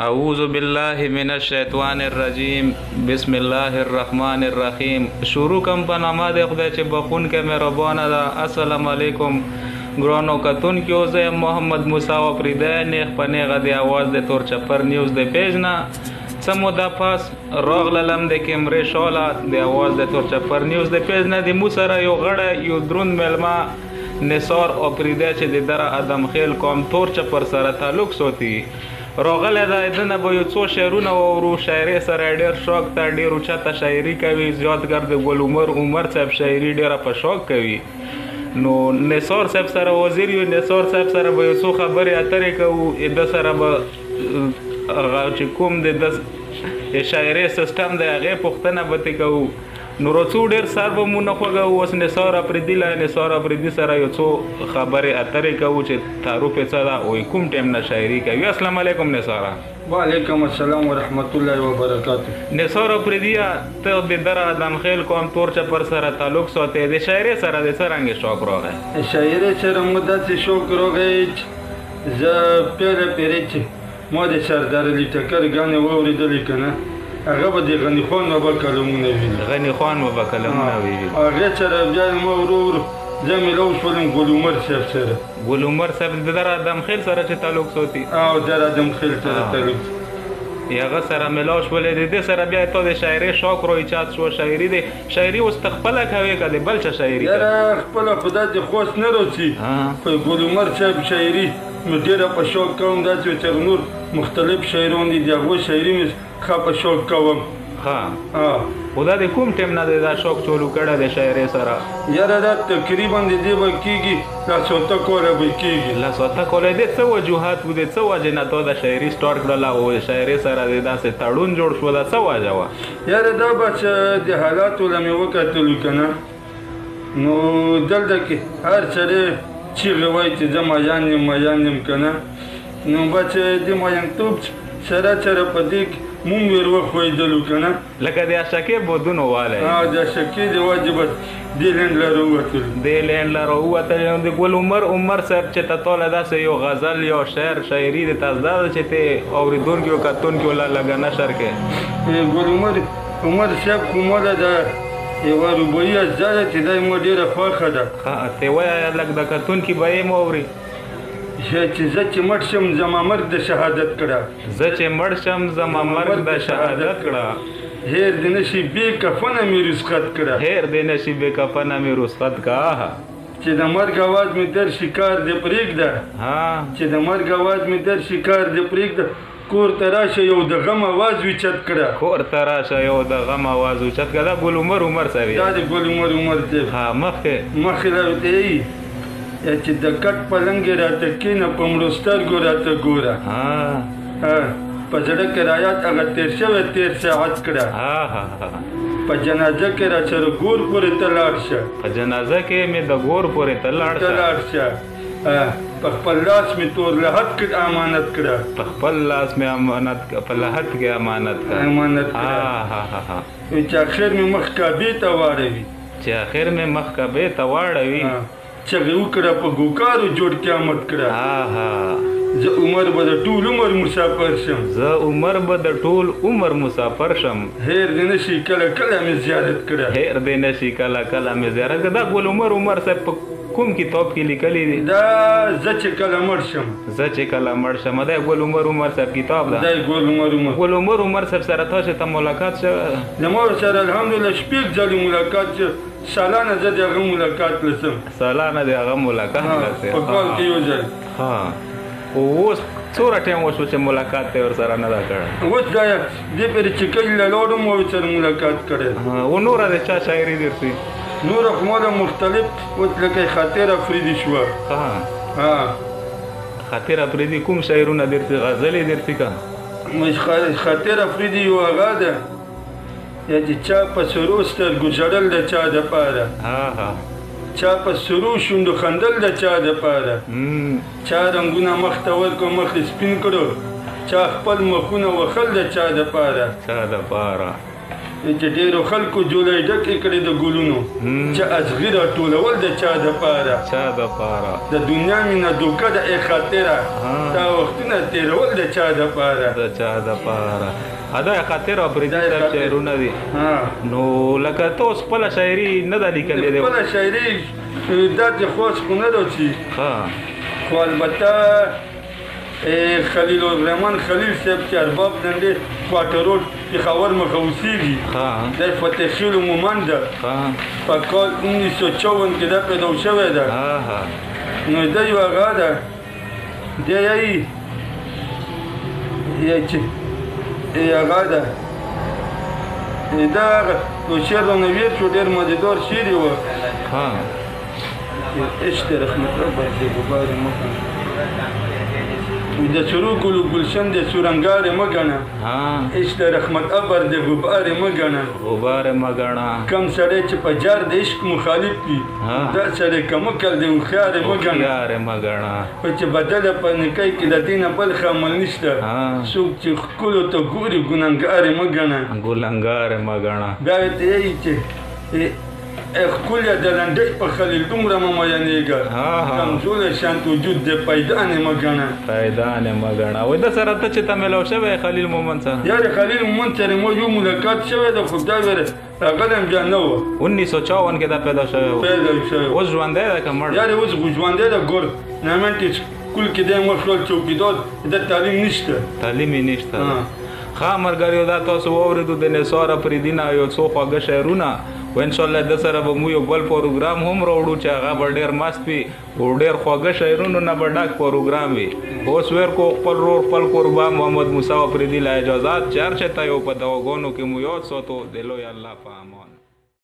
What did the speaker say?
اعوذ بالله من الشیطان الرجیم بسم الله الرحمن الرحیم. شروع کم په نامه د خدای چې بخونکی مهربانه ده. السلام علیکم ګرانو کتونکو، زه یم محمد موسی وفریدی، نیغ په نیغه د اواز د تور چپر نیوز د پیج نه څه موده پس راغلم د کیمرې شاله د اواز د تور چپر نیوز د پیج نه د مو سره یو غړی یو دروند میلمه نثار افریدی چې د دره ادم خیل قوم تور چپر سره تعلق ساتي راغلی دی. دنه به یو څو شعرونه واورو. شاعرۍ سره ډېر شوق ته، ډېر اوچته شاعري کوي. زیاتګر د ګل عمر صاحب شاعري ډېره په شوق کوي. نو نثار صاحب سره وزیر یو، نثار صاحب سره به یو څو خبرې اترې کوو. د سره به هغه چې کوم د شاعرۍ سیسټم دی هغې پوښتنه به ترې کوو. نو راڅو ډېر سر به مو نه خوږوو. اوس نثار افریدي له نثار افریدي سره یو څو خبرې اترې کوو چې تعارف یې څه ده او کوم ټایم نه شاعري کوي. السلام علیکم نثاره. وعلیکم السلام ورحمت الله وبرکاته. نثار افریدي ته د دره ادم خیل قوم تور چپر سره تعلق ساتي. د شاعرۍ سره د څه رنګې شوق راغی؟ د شاعرۍ سره مو داسې شوق راغی چې زه پیره چې ما د سردار علي ټکر ګانې واورېدلې که نه، هغه به د غني خان بابا کلمونه ویلي. غني خان بابا کلمونه ویلي. هغې سره بیا ما ورو ورو زه میلاو شولم ګل عمر صاحب سره. ګل عمر صاحب د دره ادم خیل سره چې تعلق ساتي؟ او دره ادم خیل سره تعلق هغه سره میلاو شولې. د دې سره بیا ته د شاعرۍ شوق را ایجاد شو. شاعري دی شاعري اوس ته خپله کوې که د بل چا شاعري کوې؟ یاره خپله خو داسې خوست نه راځي، خو ګل عمر صاحب شاعري نو ډېره په شوق کوم. داسې چې نور مختلف شاعران دي د هغو شاعري مې ښه په شوق کوم. خو دا د کوم ټایم نه دی دا شوق چالو کړی د شاعرۍ سره؟ یاره دا تقریبا د دې به کېږي لسوته کاله به کېږي. لسوته کاله. د څه وجوهات و، د څه وجې نه تا د شاعري سټارټ کړله او شاعرۍ سره د داسې تړون جوړ شو؟ دا څه وجه وه؟ یاره دا به چې د حالاتو له مې وکتلو که نه، نو دلته کې هر سړی چیغې وایي چې زه میان یم میان یم که نه، نو به چې د میانتوب سره سره په دې کې مونږ ور وښویېدلو که نه، لکه د اشکې بودونو والی. د اشکې د وجې به دې لینډ له راووتلو. دې لینډ له راووتلو. د ګل عمر صاحب چې ته تاله داسې یو غزل یا شعر شاعري د تاسو دا ده چې ته اورېدونکي او کتونکي له لږه نشر کړې؟ ګل عمر صاحب خو ماله د یوه روبایي اجزا ده چې دا یې ما ډېره خوښه ده. ته وایه لږ د کتونکي به یې واوري چې زه چې مړ شم زما مرګ د شهادت کړه. زه چې مړ شم زما مرګ د شهادت کړه. هیر دې نشي بې کفنه مې رسخت کړه. هیر دې نشي بې کفنه مې رسخت کړه. چې د مرګ اواز مې در شکار دې پرېږده. چې د مرګ اواز مې در شکار دې پرېږده. کور ته راشه یو د غم اواز اوچت کړه. کور ته راشه یو د غم اواز اوچت کړه. دا ګل عمر صاحب دا د ګل عمر صاحب مخکې راته یي چې د کټ پلنګ راته کېنه په مړو سترګو راته ګوره. په زړه کې رایات هغه تېر شوی تېر ساعت کړه. په جنازه کې را سره ګور پورې ته لاړ شه. په جنازه کې مې د ګور پورې ته لاړ شه. په خپل لاس مې تور لحد کې امانت کړه. په خپل لاس مې امانت په لحد کې امانت کړه. چې اخر مې مخ کعبې ته واړوي. چې اخر مې مخ کعبې ته واړوي. چغې وکړه په ګوکارو جوړ قیامت کړه. زه عمر به د ټول عمر مسافر شم. زه عمر به د ټول عمر مسافر شم. هیر دې نشي کله کله مې زیارت کړه. هیر دې نشي کله کله مې زیارت کړه. دا ګل عمر صاحب په کوم کتاب کې لیکلی دی؟ دا زه چې کله مړ شم. زه چې کله مړ شم. دا ګل عمر صاحب کتاب ده. دا ګل عمر صاحب سره تاسو ته ملاقات شوه؟ زما سره الحمدلله شپږ ځلې ملاقات شو. سالانه زه د هغه ملاقات لسم. سالانه د هغه ملاقات لسم په کال کې یو ځل. اوس څومره ټایم وشو چې ملاقات ته ورسره نه ده کړی؟ اوس دا دې پرې چې کلي له لاړم او ورسره ملاقات کړی. و نوره د چا شاعري درسي؟ نوره خو ما د مختلف اوس لکه خاطر افریدي شوه. خاطر افریدي کوم شاعرونه درسي؟ غزلې درسي که؟ خاطر افریدي یو هغه ده یا چې چا په سرو سترګو ژړل د چا دپاره، چا په سرو شونډو خندل د چا دپاره، چا رنګونه مخ ته ورکړو مخ یې سپین کړو، چا خپل مخونه وخل د چا دپاره. چې ډېرو خلکو جولۍ ډکې کړې د ګلونو چې ازغي راټولول د چا دپاره د دنیا مینه دوکه د ای خاطره دا وختونه تېرول د چا دپاره دا خاطر او پردي صاحب شعرونه دي نو لکه ته اوس خپله شاعري نه ده لیکلې دی خپله شاعري دا چې خوښ خو نه ده چې خو البته خلیل الرحمن خلیل صاحب چې ارباب نن دی کوارټر روډ پېښور مخه اوسېږي دی فتح خیل مومند ده په کال 1954 کې دا پیدا شوی ده نو دا یو هغه ده دی یایي چې هغه ده دا یو شعر رانویر شو ډېر مزیدار شعر یې و عشق رحمت ربه د غبار مخه د سرو ګلو ګلشن د سورنګار مه ګڼه عشق رحمت ابر د غبار مه ګڼه کم سړی چې په جار د عشق مخالف وي دا سړی کمکل د هوښیار مه ګڼه خو چې بدله په نکۍ کې د دې نه بل عمل نشته څوک چې ښکلو ته ګوري ګنهګار مه ګڼه بیا ورته یایي چې ښکلیه د لنډۍ په خلیل دومره مه میینېږه کمزوری شانت وجود دی پیدا نه مه ګڼه وایي ده سره ته چې ته میلاو شوی خلیل مومند سره یاره خلیل مومند سره مو یو ملاقات شوی ده خو دا ویره هغه هم بیا نه وه 1954 کې دا پیدا شوی اوس ژوندی ده که مړ یاره اوس ژوندی ده ګور نامنټ سکول کې دی مشغول چوکیدار د تعلیم نشته ښه ملګریو دا تاسو واورېدو د نثار افریدي نه یو څو خواږه شعرونه و انشاءالله د سره به مو یو بل پروګرام هم راوړو چې هغه به ډېر مست وي او ډېر خواږه شعرونو نه به ډک پروګرام وي اوس ویر کو خپل رور خپل قربان محمد موسی افریدي له اجازات چې هر چېرته یو په دواګانو کې مو یاد ساتو د لوی الله په امان